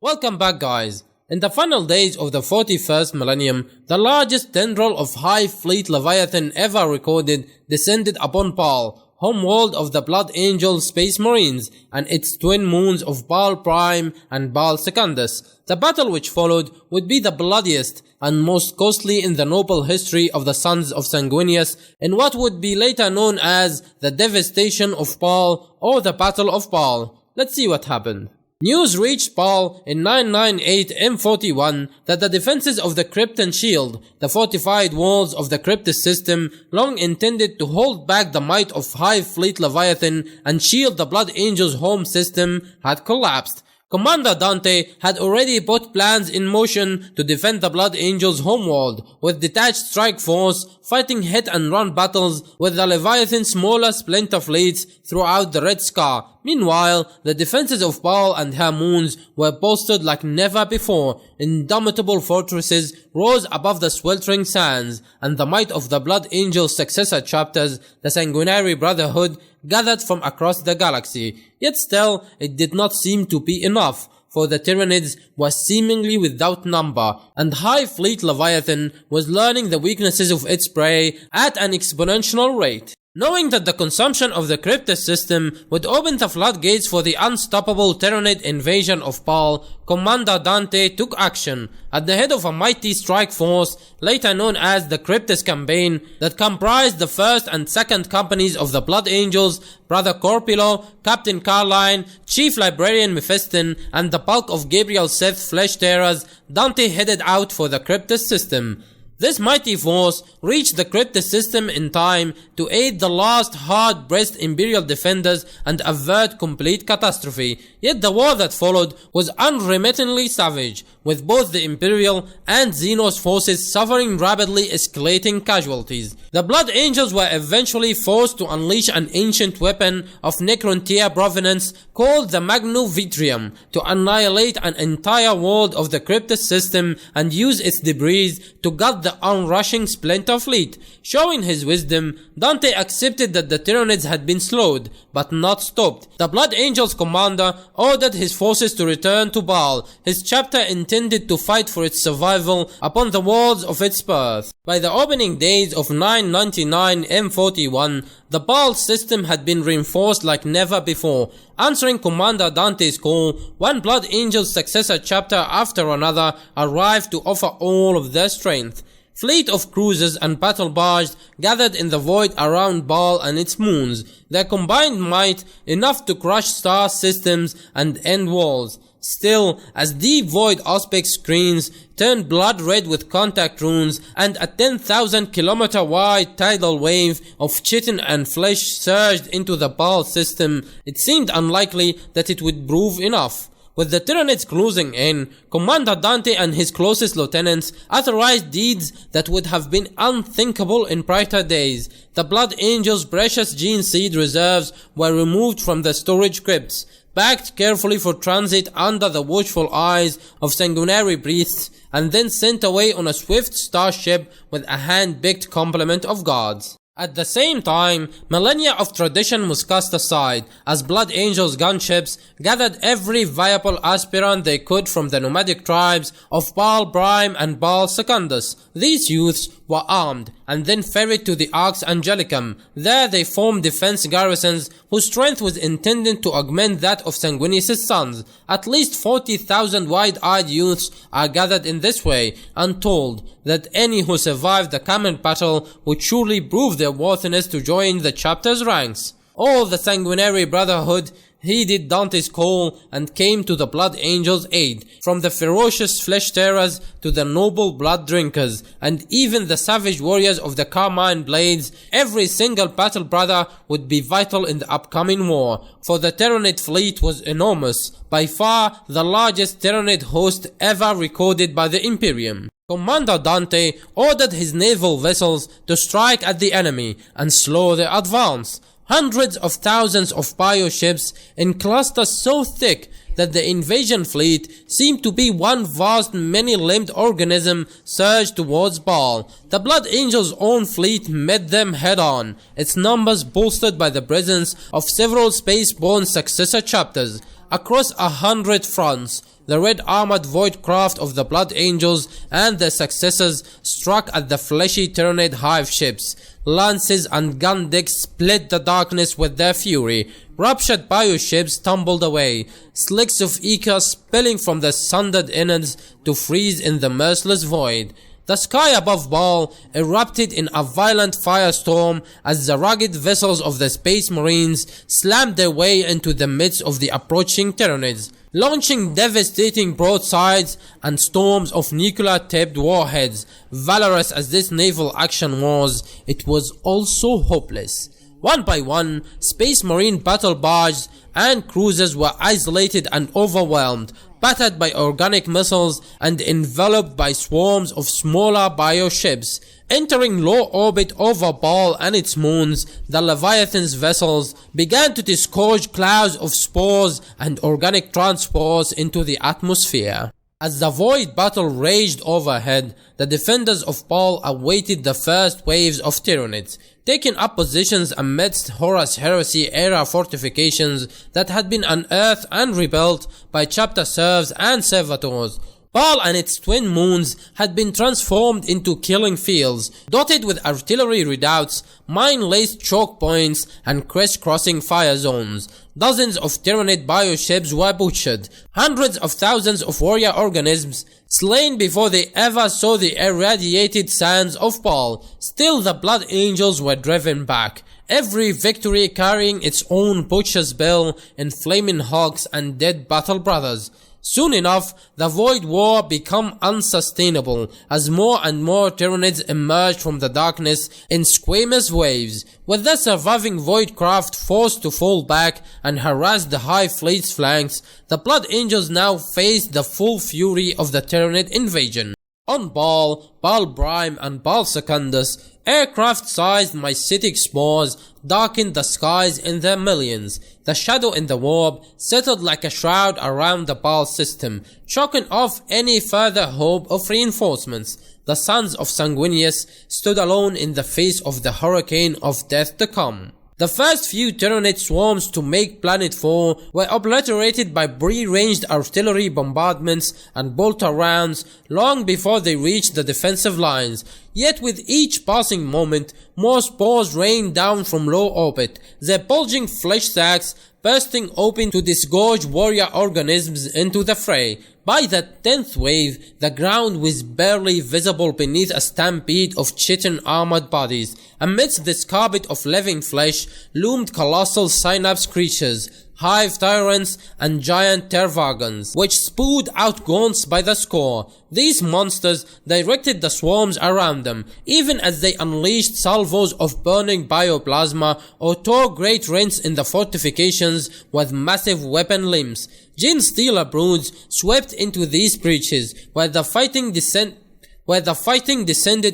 Welcome back, guys. In the final days of the 41st millennium, the largest tendril of Hive Fleet Leviathan ever recorded descended upon Baal, homeworld of the Blood Angel Space Marines, and its twin moons of Baal Prime and Baal Secundus. The battle which followed would be the bloodiest and most costly in the noble history of the sons of Sanguinius, in what would be later known as the Devastation of Baal or the Battle of Baal. Let's see what happened. News reached Baal in 998 M41 that the defenses of the Crypt and Shield, the fortified walls of the Cryptus system, long intended to hold back the might of Hive Fleet Leviathan and shield the Blood Angel's home system, had collapsed. Commander Dante had already put plans in motion to defend the Blood Angel's homeworld, with detached strike force fighting hit-and-run battles with the Leviathan's smaller splinter fleets throughout the Red Scar. Meanwhile, the defenses of Baal and her moons were bolstered like never before. Indomitable fortresses rose above the sweltering sands, and the might of the Blood Angel's successor chapters, the Sanguinary Brotherhood, gathered from across the galaxy. Yet still, it did not seem to be enough, for the Tyranids were seemingly without number, and Hive Fleet Leviathan was learning the weaknesses of its prey at an exponential rate. Knowing that the consumption of the Cryptus system would open the floodgates for the unstoppable Tyranid invasion of Baal, Commander Dante took action. At the head of a mighty strike force, later known as the Cryptus Campaign, that comprised the first and second companies of the Blood Angels, Brother Corpilo, Captain Carline, Chief Librarian Mephiston, and the bulk of Gabriel Seth's Flesh Tearers, Dante headed out for the Cryptus system. This mighty force reached the Cryptus system in time to aid the last hard-pressed Imperial defenders and avert complete catastrophe. Yet the war that followed was unremittingly savage, with both the Imperial and Xenos forces suffering rapidly escalating casualties. The Blood Angels were eventually forced to unleash an ancient weapon of Necrontyr provenance called the Magno Vitrium to annihilate an entire world of the Cryptus system and use its debris to gut the onrushing Splinter Fleet. Showing his wisdom, Dante accepted that the Tyranids had been slowed, but not stopped. The Blood Angel's commander ordered his forces to return to Baal, his chapter intended to fight for its survival upon the walls of its birth. By the opening days of 999 M41, the Baal system had been reinforced like never before. Answering Commander Dante's call, one Blood Angel's successor chapter after another arrived to offer all of their strength. Fleet of cruisers and battle barges gathered in the void around Baal and its moons, their combined might enough to crush star systems and end walls. Still, as deep void aspect screens turned blood red with contact runes and a 10,000 kilometer wide tidal wave of chitin and flesh surged into the Baal system, it seemed unlikely that it would prove enough. With the Tyranids closing in, Commander Dante and his closest lieutenants authorized deeds that would have been unthinkable in brighter days. The Blood Angel's precious gene seed reserves were removed from the storage crypts, packed carefully for transit under the watchful eyes of sanguinary priests, and then sent away on a swift starship with a hand-picked complement of guards. At the same time, millennia of tradition was cast aside, as Blood Angels gunships gathered every viable aspirant they could from the nomadic tribes of Baal Prime and Baal Secundus. These youths were armed, and then ferried to the Arx Angelicum. There they formed defense garrisons whose strength was intended to augment that of Sanguinius' sons. At least 40,000 wide-eyed youths are gathered in this way, and told that any who survived the common battle would surely prove their worthiness to join the chapter's ranks. All the Sanguinary Brotherhood heeded Dante's call and came to the Blood Angel's aid, from the ferocious flesh tearers to the noble blood drinkers, and even the savage warriors of the Carmine Blades. Every single battle brother would be vital in the upcoming war, for the Tyranid fleet was enormous, by far the largest Tyranid host ever recorded by the Imperium. Commander Dante ordered his naval vessels to strike at the enemy and slow their advance. Hundreds of thousands of bioships in clusters so thick that the invasion fleet seemed to be one vast many-limbed organism surged towards Baal. The Blood Angel's own fleet met them head-on, its numbers bolstered by the presence of several space-borne successor chapters. Across 100 fronts, the red armored voidcraft of the Blood Angels and their successors struck at the fleshy Tyranid hive ships. Lances and gun decks split the darkness with their fury. Ruptured bioships tumbled away, slicks of ether spilling from the sundered innards to freeze in the merciless void. The sky above Baal erupted in a violent firestorm as the rugged vessels of the Space Marines slammed their way into the midst of the approaching Tyranids, launching devastating broadsides and storms of nuclear-tipped warheads. Valorous as this naval action was, it was also hopeless. One by one, Space Marine battle barges and cruisers were isolated and overwhelmed, battered by organic missiles and enveloped by swarms of smaller bioships. Entering low orbit over Baal and its moons, the Leviathan's vessels began to disgorge clouds of spores and organic transports into the atmosphere. As the void battle raged overhead, the defenders of Baal awaited the first waves of Tyranids, taking up positions amidst Horus Heresy era fortifications that had been unearthed and rebuilt by chapter serfs and servitors. Baal and its twin moons had been transformed into killing fields, dotted with artillery redoubts, mine-laced choke points, and crisscrossing fire zones. Dozens of Tyranid bioships were butchered, hundreds of thousands of warrior organisms slain before they ever saw the irradiated sands of Baal. Still the Blood Angels were driven back, every victory carrying its own butcher's bill in flaming hogs and dead battle brothers. Soon enough, the Void War became unsustainable as more and more Tyranids emerged from the darkness in squamous waves, with the surviving Voidcraft forced to fall back and harass the Hive Fleet's flanks. The Blood Angels now faced the full fury of the Tyranid invasion. On Baal, Baal Brime and Baal Secundus, aircraft-sized mycetic spores darkened the skies in their millions. The shadow in the warp settled like a shroud around the Baal system, choking off any further hope of reinforcements. The sons of Sanguinius stood alone in the face of the hurricane of death to come. The first few Tyranid swarms to make Planet 4 were obliterated by pre-ranged artillery bombardments and bolter rounds long before they reached the defensive lines. Yet with each passing moment, more spores rained down from low orbit, their bulging flesh sacs bursting open to disgorge warrior organisms into the fray. By the 10th wave, the ground was barely visible beneath a stampede of chitin armored bodies. Amidst this carpet of living flesh loomed colossal synapse creatures, hive tyrants and giant tervagons, which spewed out gaunts by the score. These monsters directed the swarms around them, even as they unleashed salvos of burning bioplasma or tore great rents in the fortifications with massive weapon limbs. Genestealer broods swept into these breaches, where the fighting descended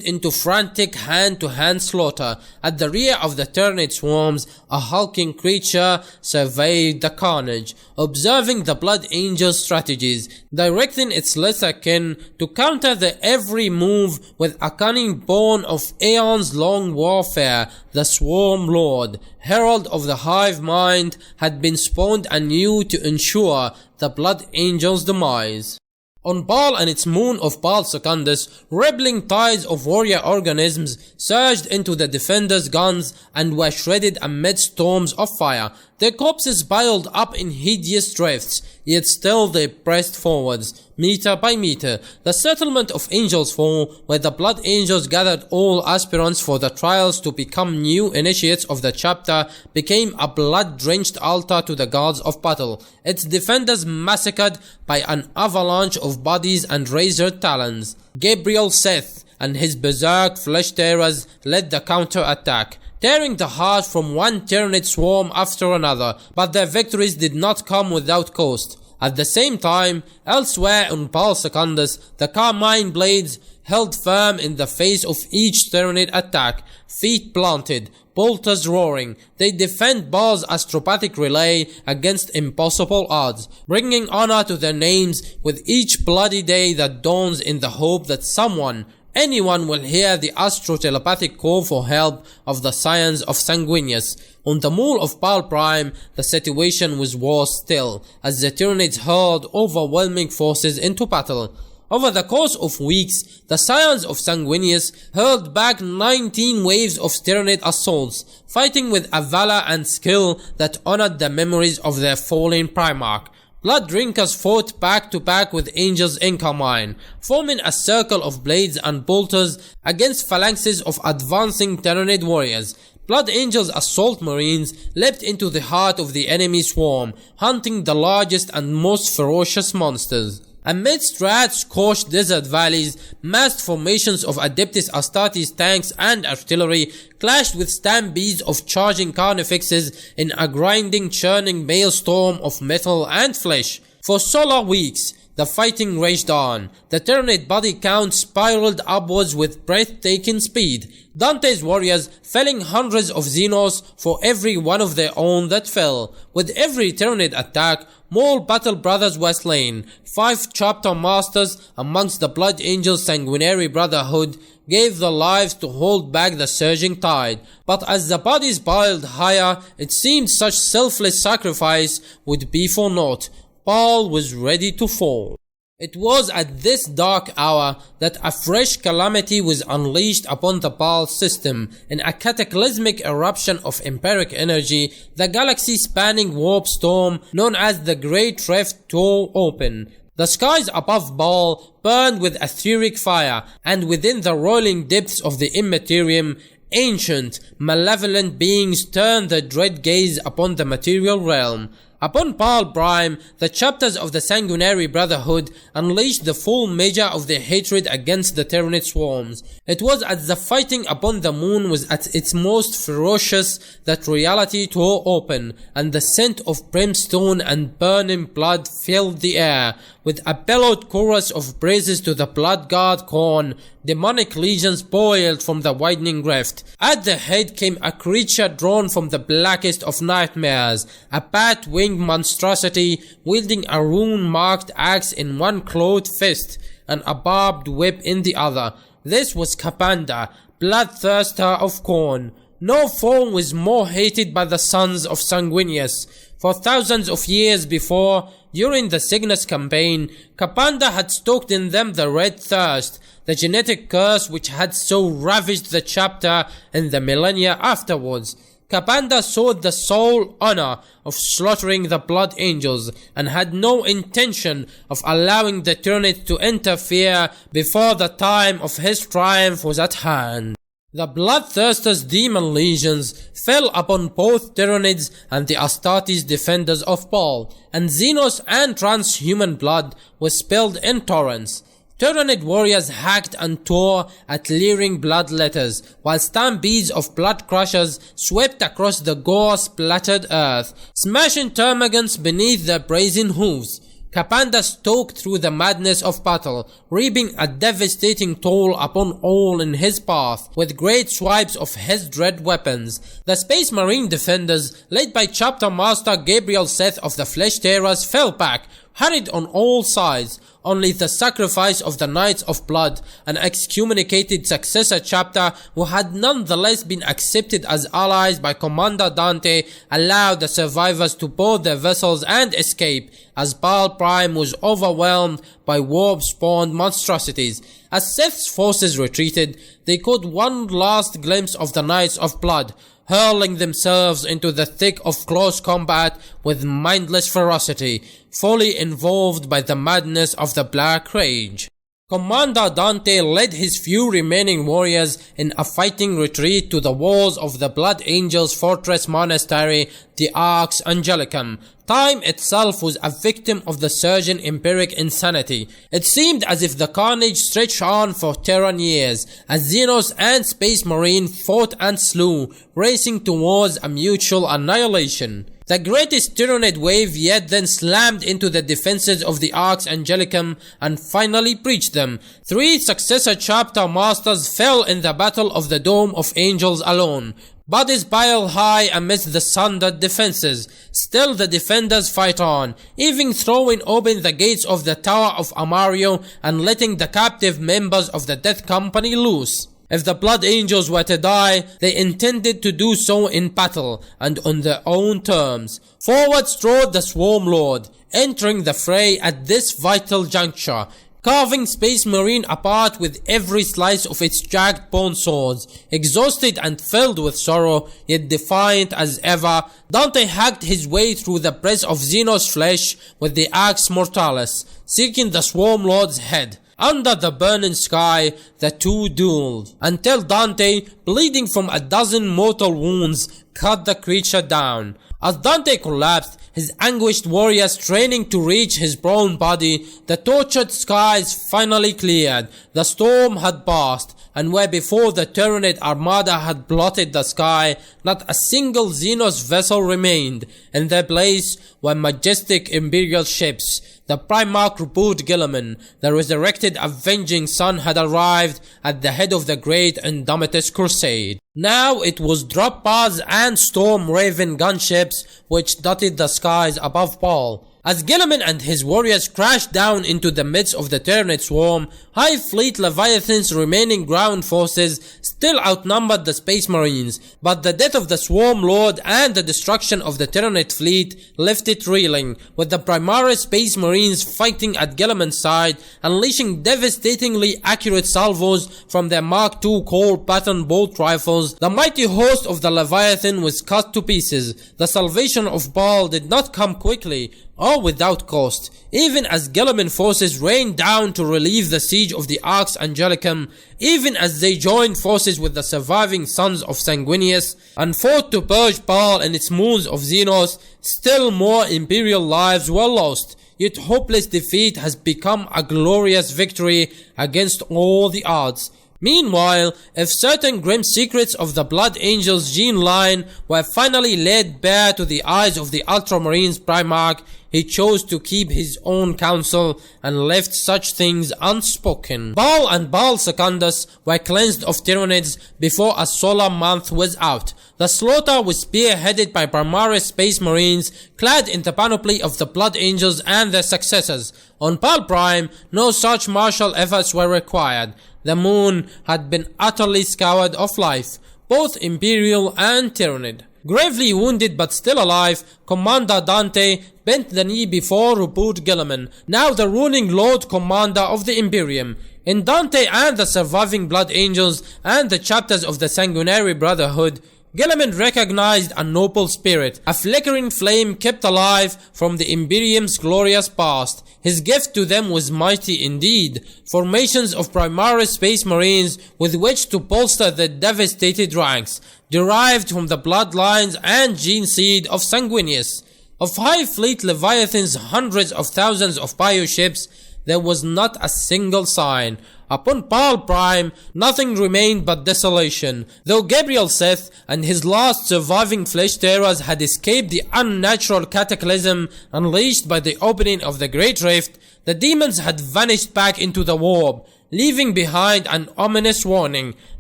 into frantic hand-to-hand slaughter. At the rear of the Tyranid swarms, a hulking creature surveyed the carnage, observing the Blood Angel's strategies, directing its lesser kin to counter their every move with a cunning born of aeons-long warfare. The Swarm Lord, herald of the Hive Mind, had been spawned anew to ensure the Blood Angel's demise. On Baal and its moon of Baal Secundus, rippling tides of warrior organisms surged into the defenders' guns and were shredded amid storms of fire. Their corpses piled up in hideous drifts, yet still they pressed forwards, meter by meter. The settlement of Angels Fall, where the Blood Angels gathered all aspirants for the trials to become new initiates of the chapter, became a blood-drenched altar to the gods of battle, its defenders massacred by an avalanche of bodies and razored talons. Gabriel Seth and his berserk flesh tearers led the counter-attack, tearing the heart from one Tyranid swarm after another, but their victories did not come without cost. At the same time, elsewhere on Baal Secundus, the Carmine Blades held firm in the face of each Tyranid attack, feet planted, bolters roaring. They defend Baal's astropathic relay against impossible odds, bringing honor to their names with each bloody day that dawns in the hope that someone, anyone will hear the astro-telepathic call for help of the scions of Sanguinius. On the Mole of Baal Prime, the situation was worse still, as the Tyranids hurled overwhelming forces into battle. Over the course of weeks, the scions of Sanguinius hurled back 19 waves of Tyranid assaults, fighting with a valor and skill that honored the memories of their fallen Primarch. Blood Drinkers fought back to back with Angels in Carmine, forming a circle of blades and bolters against phalanxes of advancing Tyranid warriors. Blood Angels Assault Marines leapt into the heart of the enemy swarm, hunting the largest and most ferocious monsters. Amidst rat-scorched desert valleys, massed formations of Adeptus Astartes tanks and artillery clashed with stampedes of charging carnifexes in a grinding, churning maelstrom of metal and flesh. For solar weeks, the fighting raged on. The Tyranid body count spiraled upwards with breathtaking speed. Dante's warriors felling hundreds of Xenos for every one of their own that fell. With every Tyranid attack, more battle brothers were slain. 5 chapter masters amongst the Blood Angels Sanguinary Brotherhood gave their lives to hold back the surging tide. But as the bodies piled higher, it seemed such selfless sacrifice would be for naught. Baal was ready to fall. It was at this dark hour that a fresh calamity was unleashed upon the Baal system. In a cataclysmic eruption of empiric energy, the galaxy-spanning warp storm known as the Great Rift tore open. The skies above Baal burned with etheric fire, and within the roiling depths of the Immaterium, ancient, malevolent beings turned their dread gaze upon the material realm. Upon Baal Prime, the chapters of the Sanguinary Brotherhood unleashed the full measure of their hatred against the Tyranid swarms. It was as the fighting upon the moon was at its most ferocious that reality tore open, and the scent of brimstone and burning blood filled the air. With a bellowed chorus of praises to the blood god Khorne, demonic legions boiled from the widening rift. At the head came a creature drawn from the blackest of nightmares, a bat-winged monstrosity wielding a rune-marked axe in one clothed fist and a barbed whip in the other. This was Kapanda, Bloodthirster of Khorne. No foe was more hated by the sons of Sanguinius. For thousands of years before, during the Cygnus campaign, Kapanda had stoked in them the Red Thirst, the genetic curse which had so ravaged the chapter in the millennia afterwards. Kapanda sought the sole honor of slaughtering the Blood Angels, and had no intention of allowing the Tyranids to interfere before the time of his triumph was at hand. The Bloodthirster's demon legions fell upon both Tyranids and the Astartes defenders of Baal, and Xenos and transhuman blood was spilled in torrents. Tyranid warriors hacked and tore at leering blood letters, while stampedes of blood crushers swept across the gore-splattered earth, smashing termagants beneath their brazen hooves. Kapanda stoked through the madness of battle, reaping a devastating toll upon all in his path, with great swipes of his dread weapons. The Space Marine defenders, led by Chapter Master Gabriel Seth of the Flesh Tearers, fell back, harried on all sides. Only the sacrifice of the Knights of Blood, an excommunicated successor chapter who had nonetheless been accepted as allies by Commander Dante, allowed the survivors to board their vessels and escape, as Baal Prime was overwhelmed by warp-spawned monstrosities. As Seth's forces retreated, they caught one last glimpse of the Knights of Blood, hurling themselves into the thick of close combat with mindless ferocity, fully involved by the madness of the Black Rage. Commander Dante led his few remaining warriors in a fighting retreat to the walls of the Blood Angels' fortress monastery, the Arx Angelicum. Time itself was a victim of the surging empiric insanity. It seemed as if the carnage stretched on for Terran years, as Xenos and Space Marine fought and slew, racing towards a mutual annihilation. The greatest Tyranid wave yet then slammed into the defenses of the Arx Angelicum and finally breached them. 3 successor chapter masters fell in the Battle of the Dome of Angels alone. Bodies pile high amidst the sundered defenses. Still the defenders fight on, even throwing open the gates of the Tower of Amario and letting the captive members of the Death Company loose. If the Blood Angels were to die, they intended to do so in battle and on their own terms. Forward strode the Swarm Lord, entering the fray at this vital juncture, carving Space Marine apart with every slice of its jagged bone swords. Exhausted and filled with sorrow, yet defiant as ever, Dante hacked his way through the press of Xenos flesh with the Axe Mortalis, seeking the Swarm Lord's head. Under the burning sky, the two dueled, until Dante, bleeding from a dozen mortal wounds, cut the creature down. As Dante collapsed, his anguished warriors straining to reach his prone body, the tortured skies finally cleared. The storm had passed, and where before the Tyranid armada had blotted the sky, not a single Xenos vessel remained. In their place were majestic Imperial ships. The Primarch Reboot Guilliman, the resurrected avenging sun, had arrived at the head of the great Indomitus Crusade. Now it was drop pods and storm raven gunships which dotted the skies above Baal. As Guilliman and his warriors crashed down into the midst of the Tyranid swarm, Hive Fleet Leviathan's remaining ground forces still outnumbered the Space Marines, but the death of the Swarm Lord and the destruction of the Tyranid fleet left it reeling, with the Primaris Space Marines fighting at Guilliman's side, unleashing devastatingly accurate salvos from their Mark II Colt pattern bolt rifles. The mighty host of the Leviathan was cut to pieces. The salvation of Baal did not come quickly, or without cost, even as Guilliman forces rained down to relieve the siege of the Arx Angelicum, even as they joined forces with the surviving sons of Sanguinius and fought to purge Baal and its moons of Xenos. Still more Imperial lives were lost, yet hopeless defeat has become a glorious victory against all the odds. Meanwhile, if certain grim secrets of the Blood Angels gene line were finally laid bare to the eyes of the Ultramarines Primarch, he chose to keep his own counsel and left such things unspoken. Baal and Baal Secundus were cleansed of Tyranids before a solar month was out. The slaughter was spearheaded by Primaris Space Marines clad in the panoply of the Blood Angels and their successors. On Baal Prime, no such martial efforts were required. The moon had been utterly scoured of life, both Imperial and Tyranid. Gravely wounded but still alive, Commander Dante bent the knee before Reboot Guilliman, now the ruling Lord Commander of the Imperium. In Dante and the surviving Blood Angels and the chapters of the Sanguinary Brotherhood, Guilliman recognized a noble spirit, a flickering flame kept alive from the Imperium's glorious past. His gift to them was mighty indeed, formations of Primaris Space Marines with which to bolster the devastated ranks, derived from the bloodlines and gene seed of Sanguinius. Of Hive Fleet Leviathan's hundreds of thousands of bioships, there was not a single sign. Upon Baal Prime, nothing remained but desolation. Though Gabriel Seth and his last surviving flesh terrors had escaped the unnatural cataclysm unleashed by the opening of the Great Rift, the demons had vanished back into the warp, leaving behind an ominous warning: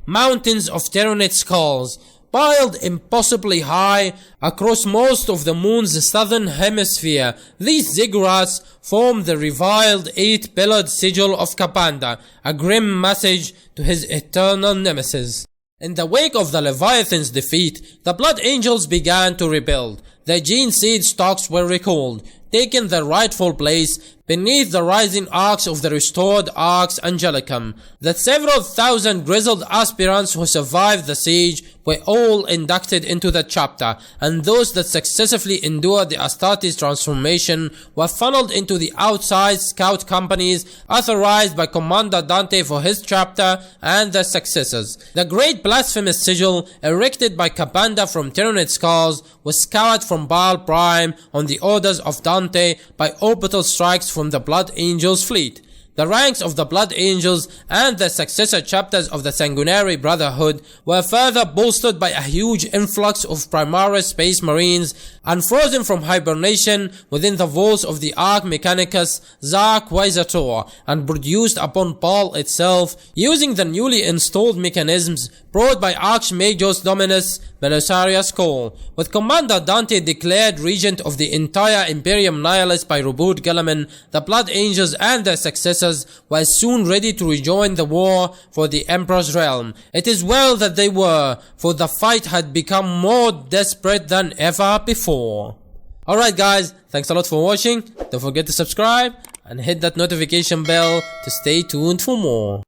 mountains of Tyranid skulls. Piled impossibly high across most of the moon's southern hemisphere, these ziggurats form the reviled eight-pillared sigil of Kapanda, a grim message to his eternal nemesis. In the wake of the Leviathan's defeat, the Blood Angels began to rebuild. Their gene seed stocks were recalled, taking their rightful place beneath the rising arcs of the restored Arx Angelicum. The several thousand grizzled aspirants who survived the siege were all inducted into the chapter, and those that successfully endured the Astartes transformation were funneled into the outside scout companies authorized by Commander Dante for his chapter and their successors. The great blasphemous sigil erected by Kapanda from Tyranid skulls was scoured from Baal Prime on the orders of Dante by orbital strikes from the Blood Angels fleet. The ranks of the Blood Angels and the successor chapters of the Sanguinary Brotherhood were further bolstered by a huge influx of Primaris Space Marines, unfrozen from hibernation within the walls of the Arch Mechanicus Zar Quaesator, and produced upon Baal itself using the newly installed mechanisms brought by Archmagus Dominus Belisarius Cole, with Commander Dante declared regent of the entire Imperium Nihilus by Reboot Guilliman. The Blood Angels and their successors were soon ready to rejoin the war for the Emperor's realm. It is well that they were, for the fight had become more desperate than ever before. Alright guys, thanks a lot for watching. Don't forget to subscribe and hit that notification bell to stay tuned for more.